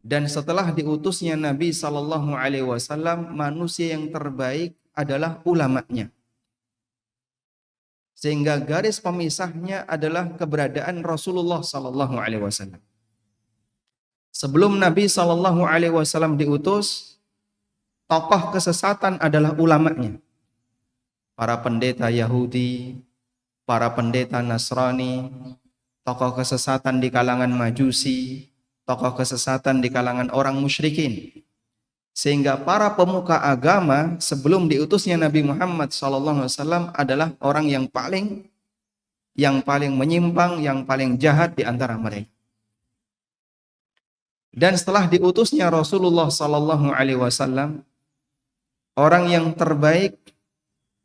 Dan setelah diutusnya Nabi Sallallahu Alaihi Wasallam, manusia yang terbaik adalah ulamanya. Sehingga garis pemisahnya adalah keberadaan Rasulullah Sallallahu Alaihi Wasallam. Sebelum Nabi Sallallahu Alaihi Wasallam diutus, tokoh kesesatan adalah ulamanya. Para pendeta Yahudi, para pendeta Nasrani, tokoh kesesatan di kalangan Majusi, tokoh kesesatan di kalangan orang musyrikin. Sehingga para pemuka agama sebelum diutusnya Nabi Muhammad SAW adalah orang yang paling menyimpang, yang paling jahat di antara mereka. Dan setelah diutusnya Rasulullah SAW, orang yang terbaik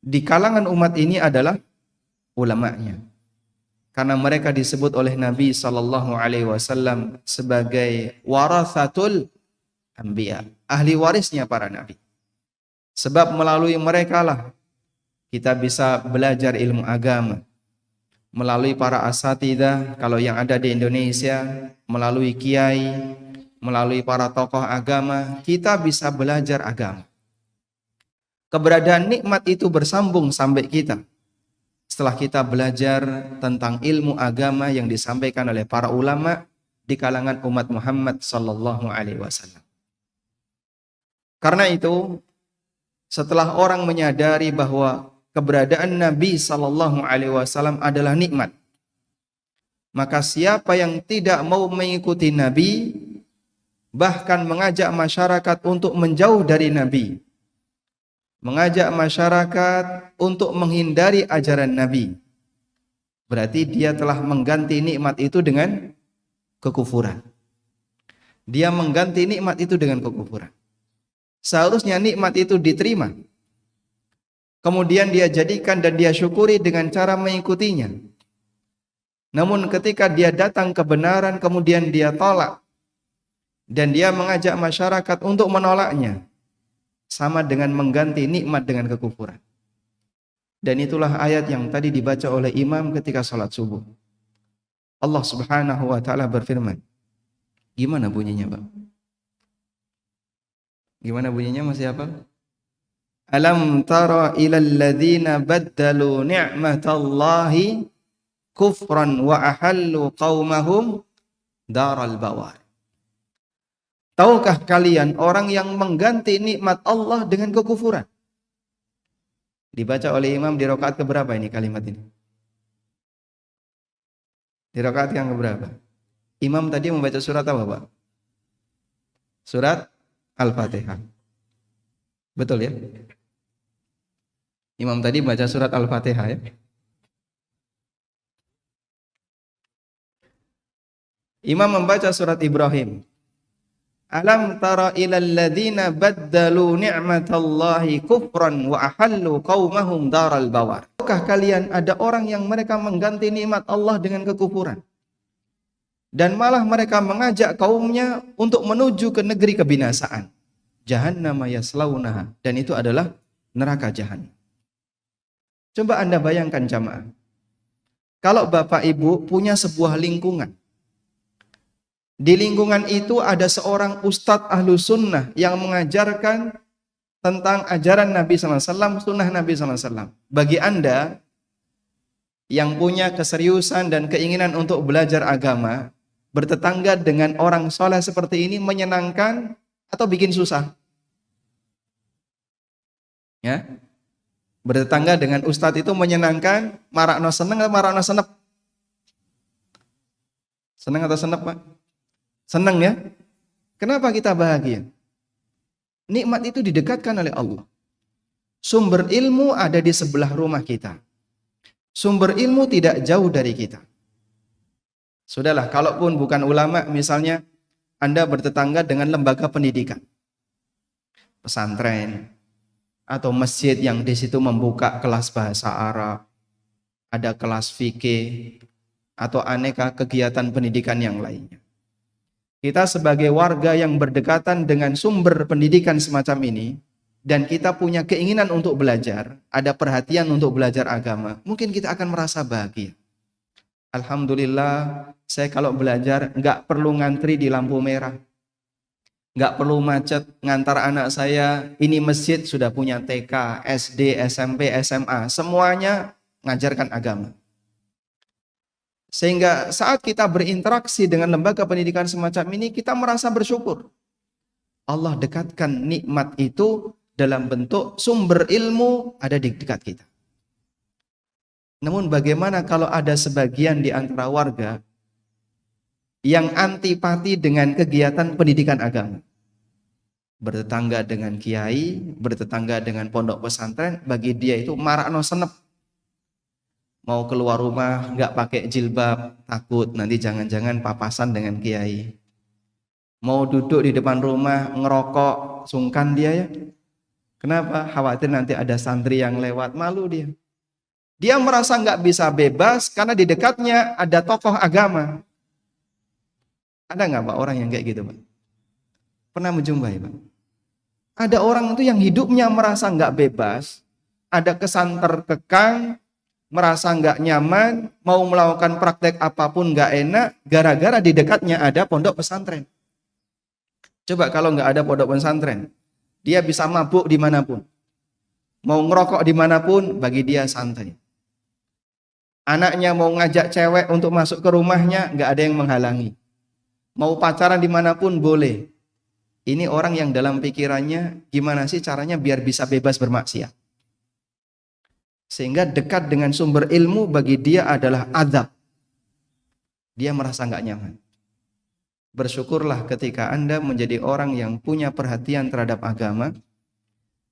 di kalangan umat ini adalah ulamanya. Karena mereka disebut oleh Nabi SAW sebagai warathatul anbiya, ahli warisnya para nabi. Sebab melalui mereka lah kita bisa belajar ilmu agama. Melalui para asatidzah, kalau yang ada di Indonesia, melalui kiai, melalui para tokoh agama, kita bisa belajar agama. Keberadaan nikmat itu bersambung sampai kita setelah kita belajar tentang ilmu agama yang disampaikan oleh para ulama di kalangan umat Muhammad sallallahu alaihi wasallam. Karena itu, setelah orang menyadari bahwa keberadaan Nabi sallallahu alaihi wasallam adalah nikmat, maka siapa yang tidak mau mengikuti Nabi, bahkan mengajak masyarakat untuk menjauh dari Nabi, mengajak masyarakat untuk menghindari ajaran Nabi, berarti dia telah mengganti nikmat itu dengan kekufuran. Dia mengganti nikmat itu dengan kekufuran. Seharusnya nikmat itu diterima, kemudian dia jadikan dan dia syukuri dengan cara mengikutinya. Namun ketika dia datang kebenaran kemudian dia tolak, dan dia mengajak masyarakat untuk menolaknya, sama dengan mengganti nikmat dengan kekufuran. Dan itulah ayat yang tadi dibaca oleh imam ketika salat subuh. Allah Subhanahu wa taala berfirman. Gimana bunyinya, Pak? Gimana bunyinya, masih hafal? Alam tara ilal ladzina baddalu ni'matallahi kufran wa ahallu qaumahum daral bawar. Tahukah kalian orang yang mengganti nikmat Allah dengan kekufuran? Dibaca oleh imam di rakaat keberapa ini kalimat ini? Di rakaat yang keberapa? Imam tadi membaca surat apa, Pak? Surat Al-Fatihah. Betul ya? Imam tadi baca surat Al-Fatihah ya? Imam membaca surat Ibrahim. Alam tara ilal ladzina baddalu ni'matallahi kufran wa ahallu qaumahum daral bawar. Apakah kalian ada orang yang mereka mengganti nikmat Allah dengan kekufuran, dan malah mereka mengajak kaumnya untuk menuju ke negeri kebinasaan, jahannam yaslaunaha, dan itu adalah neraka jahanam. Coba Anda bayangkan jamaah, kalau Bapak Ibu punya sebuah lingkungan, di lingkungan itu ada seorang ustadz ahlu sunnah yang mengajarkan tentang ajaran Nabi SAW, sunnah Nabi SAW. Bagi Anda yang punya keseriusan dan keinginan untuk belajar agama, bertetangga dengan orang soleh seperti ini menyenangkan atau bikin susah? Ya, bertetangga dengan ustadz itu menyenangkan, marakno seneng atau marakno senep? Seneng atau senep, Pak? Senang ya? Kenapa kita bahagia? Nikmat itu didekatkan oleh Allah. Sumber ilmu ada di sebelah rumah kita. Sumber ilmu tidak jauh dari kita. Sudahlah, kalaupun bukan ulama, misalnya Anda bertetangga dengan lembaga pendidikan, pesantren, atau masjid yang di situ membuka kelas bahasa Arab, ada kelas fikih, atau aneka kegiatan pendidikan yang lainnya. Kita sebagai warga yang berdekatan dengan sumber pendidikan semacam ini, dan kita punya keinginan untuk belajar, ada perhatian untuk belajar agama, mungkin kita akan merasa bahagia. Alhamdulillah, saya kalau belajar nggak perlu ngantri di lampu merah. Nggak perlu macet ngantar anak saya, ini masjid sudah punya TK, SD, SMP, SMA, semuanya ngajarkan agama. Sehingga saat kita berinteraksi dengan lembaga pendidikan semacam ini, kita merasa bersyukur. Allah dekatkan nikmat itu dalam bentuk sumber ilmu ada di dekat kita. Namun bagaimana kalau ada sebagian di antara warga yang antipati dengan kegiatan pendidikan agama? Bertetangga dengan kiai, bertetangga dengan pondok pesantren, bagi dia itu marakno senep. Mau keluar rumah nggak pakai jilbab, takut nanti jangan-jangan papasan dengan kiai. Mau duduk di depan rumah ngerokok, sungkan dia ya. Kenapa? Khawatir nanti ada santri yang lewat, malu dia. Dia merasa nggak bisa bebas karena di dekatnya ada tokoh agama. Ada nggak Pak orang yang kayak gitu Pak? Pernah menjumpai Pak? Ada orang itu yang hidupnya merasa nggak bebas, ada kesan terkekang, merasa nggak nyaman, mau melakukan praktek apapun nggak enak, gara-gara di dekatnya ada pondok pesantren. Coba kalau nggak ada pondok pesantren, dia bisa mabuk dimanapun, mau ngerokok dimanapun, bagi dia santai. Anaknya mau ngajak cewek untuk masuk ke rumahnya, nggak ada yang menghalangi. Mau pacaran dimanapun boleh. Ini orang yang dalam pikirannya gimana sih caranya biar bisa bebas bermaksiat. Sehingga dekat dengan sumber ilmu bagi dia adalah azab. Dia merasa nggak nyaman. Bersyukurlah ketika Anda menjadi orang yang punya perhatian terhadap agama.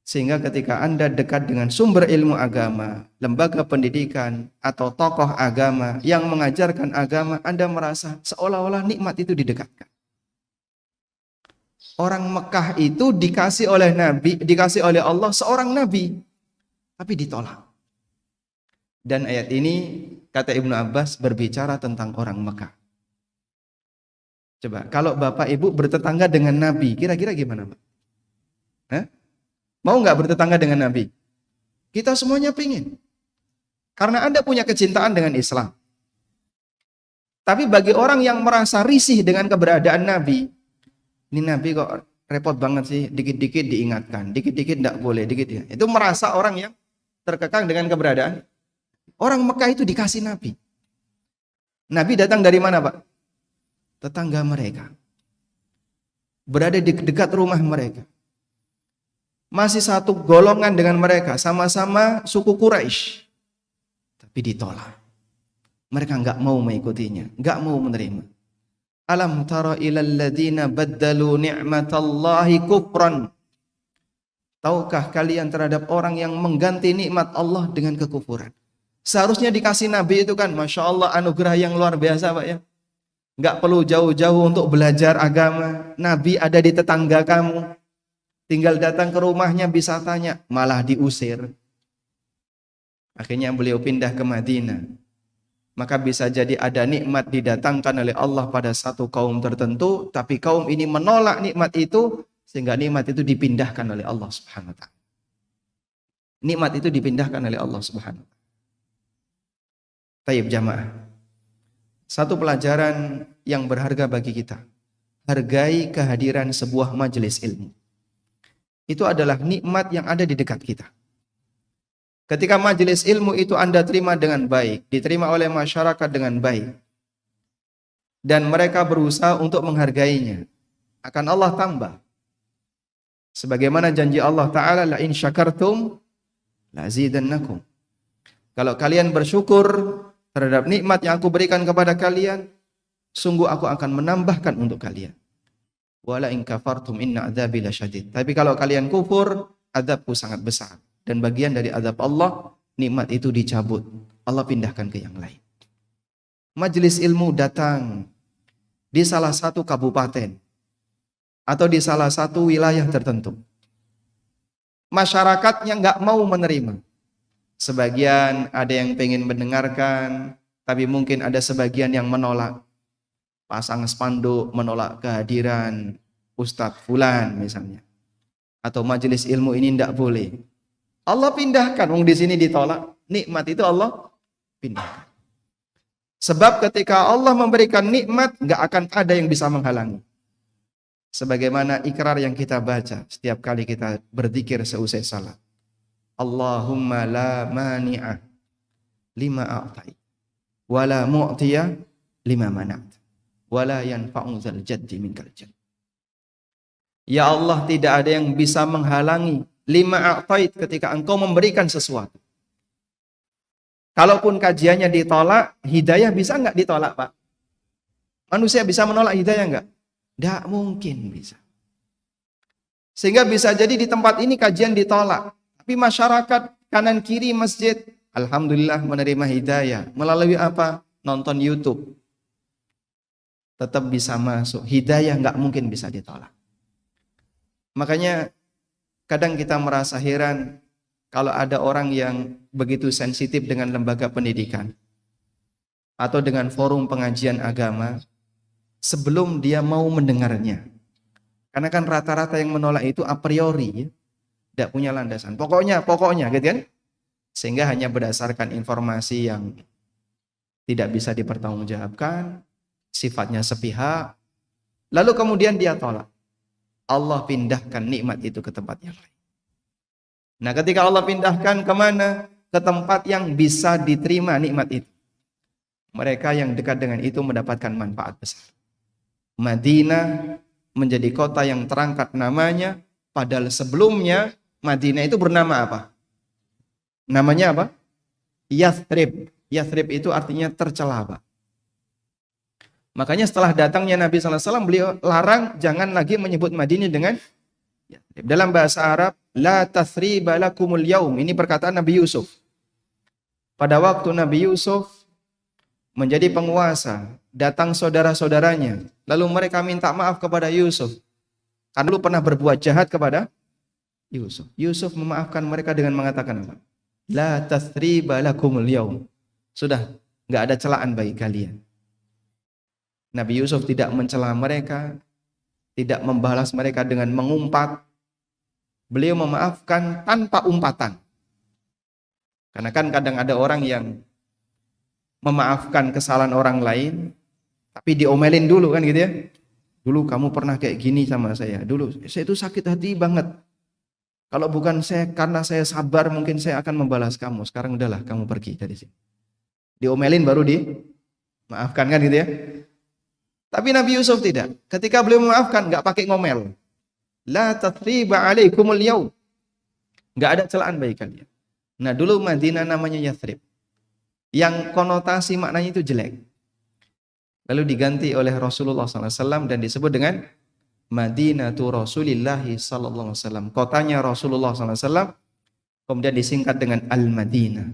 Sehingga ketika Anda dekat dengan sumber ilmu agama, lembaga pendidikan, atau tokoh agama yang mengajarkan agama, Anda merasa seolah-olah nikmat itu didekatkan. Orang Mekah itu dikasih oleh Nabi, dikasih oleh Allah seorang Nabi, tapi ditolak. Dan ayat ini, kata Ibnu Abbas, berbicara tentang orang Mekah. Coba, kalau Bapak Ibu bertetangga dengan Nabi, kira-kira gimana Pak? Hah? Mau nggak bertetangga dengan Nabi? Kita semuanya pingin. Karena Anda punya kecintaan dengan Islam. Tapi bagi orang yang merasa risih dengan keberadaan Nabi, ini Nabi kok repot banget sih, dikit-dikit diingatkan, dikit-dikit tidak boleh, dikit-dikit. Itu merasa orang yang terkekang dengan keberadaan. Orang Mekah itu dikasih Nabi. Nabi datang dari mana Pak? Tetangga mereka. Berada di dekat rumah mereka. Masih satu golongan dengan mereka, sama-sama suku Quraisy, tapi ditolak. Mereka nggak mau mengikutinya, nggak mau menerima. Alam tara ilal ladzina baddalu ni'matallahi kufran. Tahukah kalian terhadap orang yang mengganti nikmat Allah dengan kekufuran? Seharusnya dikasih Nabi itu kan, Masya Allah, anugerah yang luar biasa Pak ya. Nggak perlu jauh-jauh untuk belajar agama. Nabi ada di tetangga kamu. Tinggal datang ke rumahnya bisa tanya, malah diusir. Akhirnya beliau pindah ke Madinah. Maka bisa jadi ada nikmat didatangkan oleh Allah pada satu kaum tertentu, tapi kaum ini menolak nikmat itu, sehingga nikmat itu dipindahkan oleh Allah Subhanahu wa ta'ala. Nikmat itu dipindahkan oleh Allah Subhanahu wa ta'ala. Tayyib jamaah. Satu pelajaran yang berharga bagi kita. Hargai kehadiran sebuah majelis ilmu. Itu adalah nikmat yang ada di dekat kita. Ketika majelis ilmu itu Anda terima dengan baik, diterima oleh masyarakat dengan baik, dan mereka berusaha untuk menghargainya, akan Allah tambah. Sebagaimana janji Allah Ta'ala, la in syakartum la azidannakum. Kalau kalian bersyukur terhadap nikmat yang aku berikan kepada kalian, sungguh aku akan menambahkan untuk kalian. Wala in kafartum inna adzabi lasyadid. Tapi kalau kalian kufur, azabku sangat besar. Dan bagian dari azab Allah, nikmat itu dicabut. Allah pindahkan ke yang lain. Majelis ilmu datang di salah satu kabupaten atau di salah satu wilayah tertentu. Masyarakatnya nggak mau menerima. Sebagian ada yang pengen mendengarkan, tapi mungkin ada sebagian yang menolak. Pasang spanduk menolak kehadiran Ustadz Fulan misalnya, atau majelis ilmu ini tidak boleh. Allah pindahkan, di sini ditolak, nikmat itu Allah pindahkan. Sebab ketika Allah memberikan nikmat, nggak akan ada yang bisa menghalangi. Sebagaimana ikrar yang kita baca setiap kali kita berzikir seusai salat. Allahumma la mani'a lima a'tai wa la mu'tiya lima mana'at wa la yanfa'u dzal jaddi minkal jadd. Ya Allah, tidak ada yang bisa menghalangi lima a'tait ketika engkau memberikan sesuatu. Kalaupun kajiannya ditolak, hidayah bisa enggak ditolak, Pak? Manusia bisa menolak hidayah enggak? Tidak mungkin bisa. Sehingga bisa jadi di tempat ini kajian ditolak. Tapi masyarakat kanan kiri masjid, alhamdulillah menerima hidayah. Melalui apa? Nonton YouTube. Tetap bisa masuk. Hidayah nggak mungkin bisa ditolak. Makanya kadang kita merasa heran kalau ada orang yang begitu sensitif dengan lembaga pendidikan atau dengan forum pengajian agama sebelum dia mau mendengarnya. Karena kan rata-rata yang menolak itu a priori, tidak punya landasan. Pokoknya gitu kan? Sehingga hanya berdasarkan informasi yang tidak bisa dipertanggungjawabkan, sifatnya sepihak, lalu kemudian dia tolak. Allah pindahkan nikmat itu ke tempat yang lain. Nah, ketika Allah pindahkan kemana? Ke tempat yang bisa diterima nikmat itu. Mereka yang dekat dengan itu mendapatkan manfaat besar. Madinah menjadi kota yang terangkat namanya, padahal sebelumnya Madinah itu bernama apa? Namanya apa? Yathrib. Yathrib itu artinya tercela, Pak. Makanya setelah datangnya Nabi SAW, beliau larang jangan lagi menyebut Madinah dengan Yathrib. Dalam bahasa Arab, la tathriba lakumul yaum. Ini perkataan Nabi Yusuf. Pada waktu Nabi Yusuf menjadi penguasa, datang saudara-saudaranya, lalu mereka minta maaf kepada Yusuf karena dulu pernah berbuat jahat kepada Yusuf. Yusuf memaafkan mereka dengan mengatakan apa? La tathriba lakumul yaum. Sudah, nggak ada celaan bagi kalian. Nabi Yusuf tidak mencela mereka, tidak membalas mereka dengan mengumpat. Beliau memaafkan tanpa umpatan. Karena kan kadang ada orang yang memaafkan kesalahan orang lain, tapi diomelin dulu kan gitu ya. Dulu kamu pernah kayak gini sama saya. Dulu saya itu sakit hati banget. Kalau bukan saya, karena saya sabar, mungkin saya akan membalas kamu. Sekarang udahlah, kamu pergi dari sini. Diomelin baru dimaafkan kan gitu ya. Tapi Nabi Yusuf tidak. Ketika beliau memaafkan, nggak pakai ngomel. La tathriba alaikumul yaum. Nggak ada celaan bagi kalian. Nah, dulu Madinah namanya Yathrib, yang konotasi maknanya itu jelek. Lalu diganti oleh Rasulullah SAW dan disebut dengan Madinatu Rasulillahi SAW. Kotanya Rasulullah SAW, kemudian disingkat dengan Al-Madinah.